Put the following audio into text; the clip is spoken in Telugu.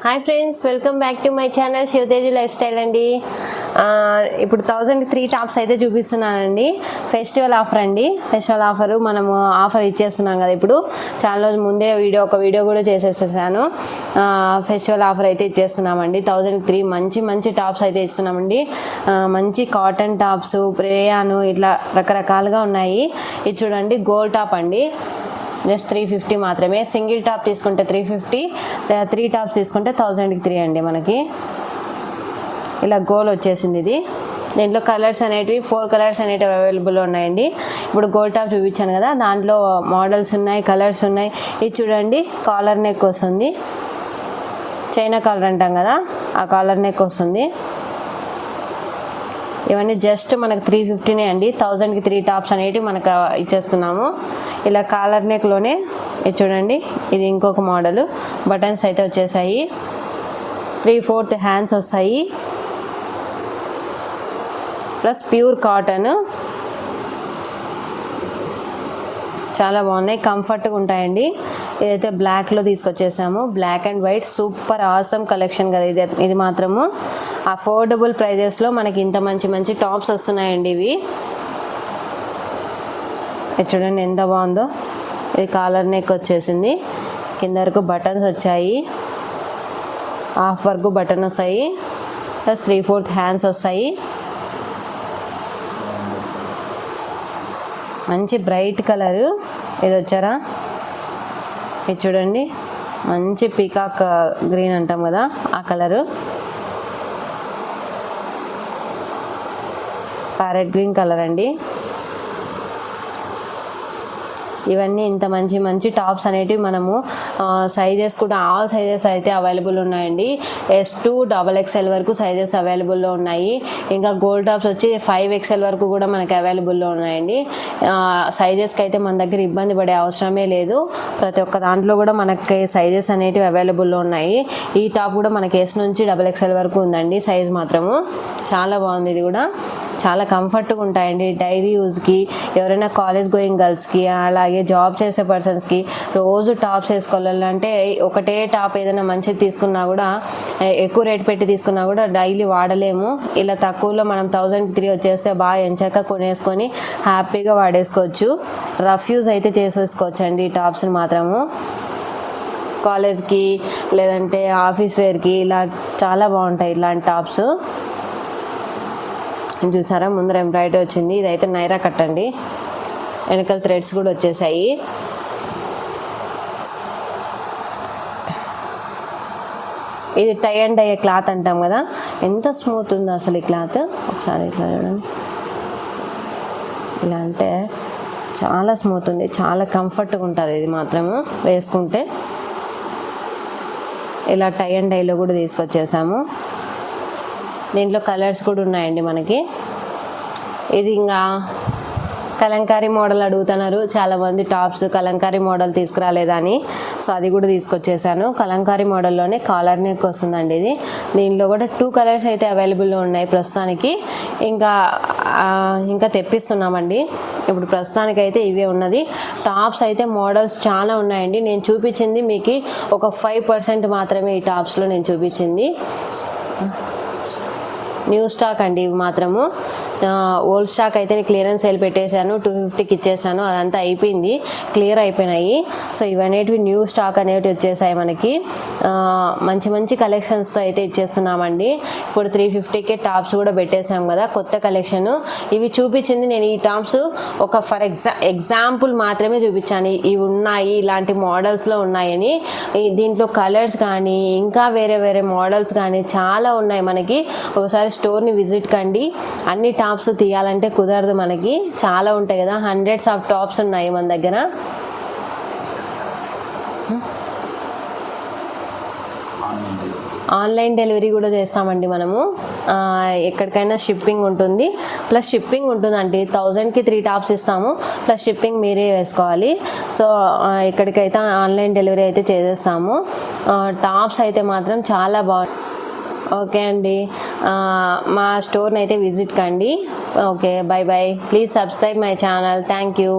Hi friends, welcome back to my channel Shiva Teja life style అండి. ఇప్పుడు 1003 టాప్స్ అయితే చూపిస్తున్నానండి. ఫెస్టివల్ ఆఫర్ అండి. ఫెస్టివల్ ఆఫరు మనము ఆఫర్ ఇచ్చేస్తున్నాం కదా. ఇప్పుడు చాలా రోజుల ముందే ఒక వీడియో కూడా చేసేసాను. ఫెస్టివల్ ఆఫర్ అయితే ఇచ్చేస్తున్నామండి. 1003 మంచి టాప్స్ అయితే ఇస్తున్నామండి. మంచి కాటన్ టాప్స్, రేయాను ఇట్లా రకరకాలుగా ఉన్నాయి. ఇది చూడండి, గోల్డ్ టాప్ అండి. జస్ట్ 350 మాత్రమే. సింగిల్ టాప్ తీసుకుంటే 350, 3 టాప్స్ తీసుకుంటే 1003 అండి. మనకి ఇలా గోల్ వచ్చేసింది. ఇది దీంట్లో కలర్స్ అనేటివి 4 కలర్స్ అనేటివి అవైలబుల్ ఉన్నాయండి. ఇప్పుడు గోల్డ్ టాప్ చూపించాను కదా, దాంట్లో మోడల్స్ ఉన్నాయి, కలర్స్ ఉన్నాయి. ఇది చూడండి, కాలర్ నెక్ వస్తుంది. చైనా కాలర్ అంటాం కదా, ఆ కాలర్ నెక్ వస్తుంది. ఇవన్నీ జస్ట్ మనకు 350నే అండి. 1000కి 3 టాప్స్ అనేటివి మనకు ఇచ్చేస్తున్నాము. ఇలా కాలర్ నెక్లోనే ఇది చూడండి, ఇది ఇంకొక మోడల్. బటన్స్ అయితే వచ్చేసాయి. 3/4 హ్యాండ్స్ వస్తాయి, ప్లస్ ప్యూర్ కాటన్. చాలా బాగున్నాయి, కంఫర్ట్గా ఉంటాయండి. ఇదైతే బ్లాక్లో తీసుకొచ్చేసాము. Black and white super awesome collection కదా ఇది మాత్రము. అఫోర్డబుల్ ప్రైజెస్లో మనకి ఇంత మంచి టాప్స్ వస్తున్నాయండి. ఇవి చూడండి ఎంత బాగుందో. ఇది కాలర్ నెక్ వచ్చేసింది. కింద వరకు బటన్స్ వచ్చాయి, హాఫ్ వరకు బటన్ వస్తాయి, ప్లస్ 3/4 హ్యాండ్స్ వస్తాయి. మంచి బ్రైట్ కలరు ఇది వచ్చారా. ఇది చూడండి, మంచి పీకాక్ గ్రీన్ అంటాం కదా, ఆ కలరు. ప్యారెట్ గ్రీన్ కలర్ అండి. ఇవన్నీ ఇంత మంచి టాప్స్ అనేటివి మనము సైజెస్ కూడా ఆల్ సైజెస్ అయితే అవైలబుల్ ఉన్నాయండి. S2 XXL వరకు సైజెస్ అవైలబుల్లో ఉన్నాయి. ఇంకా గోల్డ్ టాప్స్ వచ్చి 5XL వరకు కూడా మనకి అవైలబుల్లో ఉన్నాయండి. సైజెస్కి అయితే మన దగ్గర ఇబ్బంది పడే అవసరమే లేదు. ప్రతి ఒక్క దాంట్లో కూడా మనకి సైజెస్ అనేటివి అవైలబుల్లో ఉన్నాయి. ఈ టాప్ కూడా మనకి S నుంచి XXL వరకు ఉందండి. సైజ్ మాత్రము చాలా బాగుంది. ఇది కూడా చాలా కంఫర్ట్గా ఉంటాయండి. డైలీ యూజ్కి, ఎవరైనా కాలేజ్ గోయింగ్ గర్ల్స్కి, అలాగే జాబ్ చేసే పర్సన్స్కి రోజు టాప్స్ వేసుకోవాలంటే ఒకటే టాప్ ఏదైనా మంచిది తీసుకున్నా కూడా, ఎక్కువ రేట్ పెట్టి తీసుకున్నా కూడా డైలీ వాడలేము. ఇలా తక్కువలో మనం 1003 వచ్చేస్తే బాగా ఎంచాక కొనేసుకొని హ్యాపీగా వాడేసుకోవచ్చు. రఫ్ యూజ్ అయితే చేసేసుకోవచ్చు అండి ఈ టాప్స్ని మాత్రము. కాలేజ్కి లేదంటే ఆఫీస్ వేర్కి ఇలా చాలా బాగుంటాయి ఇలాంటి టాప్స్. చూసారా, ముందర ఎంబ్రాయిడరీ వచ్చింది. ఇదైతే నైరా కట్ అండి. వెనకాల థ్రెడ్స్ కూడా వచ్చేసాయి. ఇది టై అండ్ డై క్లాత్ అంటాం కదా, ఎంత స్మూత్ ఉందో అసలు ఈ క్లాత్. ఒకసారి ఇట్లా చూడండి, ఇలా అంటే చాలా స్మూత్ ఉంది, చాలా కంఫర్ట్గా ఉంటుంది ఇది మాత్రము వేసుకుంటే. ఇలా టై అండ్ డైలో కూడా తీసుకొచ్చేసాము. దీంట్లో కలర్స్ కూడా ఉన్నాయండి మనకి. ఇది ఇంకా కలంకారీ మోడల్ అడుగుతున్నారు చాలామంది, టాప్స్ కలంకారీ మోడల్ తీసుకురాలేదని. సో అది కూడా తీసుకొచ్చేసాను. కలంకారీ మోడల్లోనే కాలర్ నెక్ వస్తుందండి ఇది. దీనిలో కూడా 2 కలర్స్ అయితే అవైలబుల్లో ఉన్నాయి ప్రస్తుతానికి. ఇంకా తెప్పిస్తున్నామండి. ఇప్పుడు ప్రస్తుతానికైతే ఇవే ఉన్నది. టాప్స్ అయితే మోడల్స్ చాలా ఉన్నాయండి. నేను చూపించింది మీకు ఒక 5% మాత్రమే ఈ టాప్స్లో నేను చూపించింది. న్యూ స్టాక్ అండి ఇవి మాత్రము. ఓల్డ్ స్టాక్ అయితే నేను క్లియరెన్స్ సేల్ పెట్టేశాను, 250కి ఇచ్చేసాను. అదంతా అయిపోయింది, క్లియర్ అయిపోయినాయి. సో ఇవనేటివి న్యూ స్టాక్ అనేవి వచ్చేసాయి మనకి. మంచి కలెక్షన్స్తో అయితే ఇచ్చేస్తున్నామండి. ఇప్పుడు 350కే టాప్స్ కూడా పెట్టేసాం కదా, కొత్త కలెక్షన్. ఇవి చూపించింది నేను ఈ టాప్స్ ఒక ఫర్ ఎగ్జాంపుల్ మాత్రమే చూపించాను. ఇవి ఉన్నాయి, ఇలాంటి మోడల్స్లో ఉన్నాయని. దీంట్లో కలర్స్ కానీ ఇంకా వేరే మోడల్స్ కానీ చాలా ఉన్నాయి మనకి. ఒకసారి స్టోర్ని విజిట్ కండి. అన్ని టాప్స్ తీయాలంటే కుదరదు, మనకి చాలా ఉంటాయి కదా, హండ్రెడ్స్ ఆఫ్ టాప్స్ ఉన్నాయి మన దగ్గర. ఆన్లైన్ డెలివరీ కూడా చేస్తామండి మనము. ఎక్కడికైనా షిప్పింగ్ ఉంటుంది, ప్లస్ షిప్పింగ్ ఉంటుందండి. 1000కి 3 టాప్స్ ఇస్తాము, ప్లస్ షిప్పింగ్ మీరే వేసుకోవాలి. సో ఎక్కడికైతే ఆన్లైన్ డెలివరీ అయితే చేసేస్తాము. టాప్స్ అయితే మాత్రం చాలా బాగుంది. ఓకే అండి, మా స్టోర్ని అయితే విజిట్ కండి. Okay, by. Please subscribe my channel. Thank you.